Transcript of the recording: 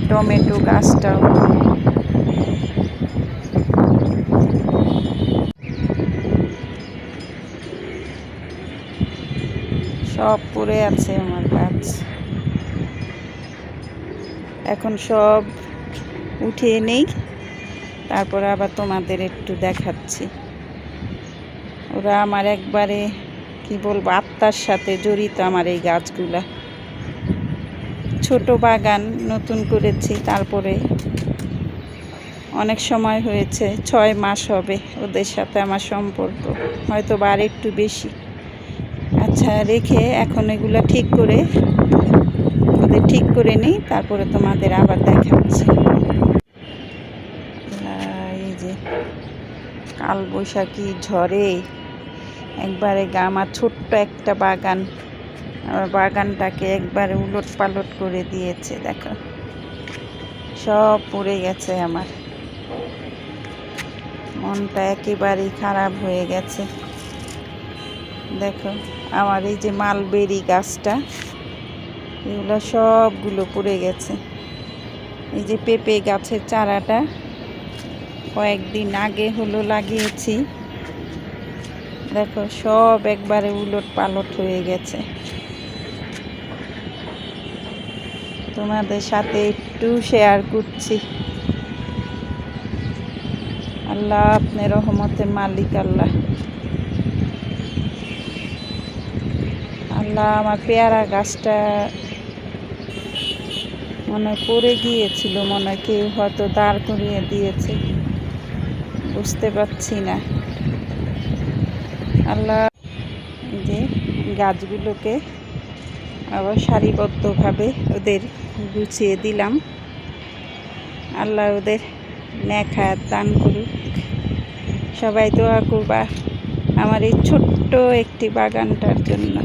Tomato গাছটাও সব পড়ে আছে আমার গাছ। এখন সব উঠিয়ে নেই, তারপরে আবার তোমাদের একটু দেখাচ্ছি। ওরা আমার একবারে কি বলবো, আত্মার সাথে জড়িত আমার এই গাছগুলা। ছোট বাগান নতুন করেছি, তারপরে অনেক সময় হয়েছে, 6 মাস হবে ওদের সাথে আমার সম্পর্ক, হয়তো বা আর একটু বেশি। আচ্ছা, রেখে এখন এগুলা ওদের ঠিক করে নিই, তারপরে তোমাদের আবার দেখাচ্ছি। এই যে কালবৈশাখী ঝড়ে একবারে আমার ছোট্ট একটা বাগান, আমার বাগানটাকে একবারে উলট পালট করে দিয়েছে। দেখো সব পড়ে গেছে, আমার মনটা একেবারেই খারাপ হয়ে গেছে। দেখো আমার এই যে মালবেরি গাছটা, এগুলো সবগুলো পড়ে গেছে। এই যে পেঁপে গাছের চারাটা কয়েকদিন আগে হলো লাগিয়েছি, দেখো সব একবারে উলট পালট হয়ে গেছে। তোমাদের সাথে একটু শেয়ার করছি। আল্লাহ আপনি রহমতের মালিক। আল্লাহ আল্লাহ আমার পেয়ারা গাছটা মনে হয় পড়ে গিয়েছিল, মনে হয় কেউ হয়তো দাঁড় করিয়ে দিয়েছে, বুঝতে পারছি না। আল্লাহ যে গাছগুলোকে আবার সারিবদ্ধভাবে ওদের গুছিয়ে দিলাম। আল্লাহ ওদের নেক হায়াত দান করুক। সবাই দোয়া করবা আমার এই ছোট্ট একটি বাগানটার জন্য।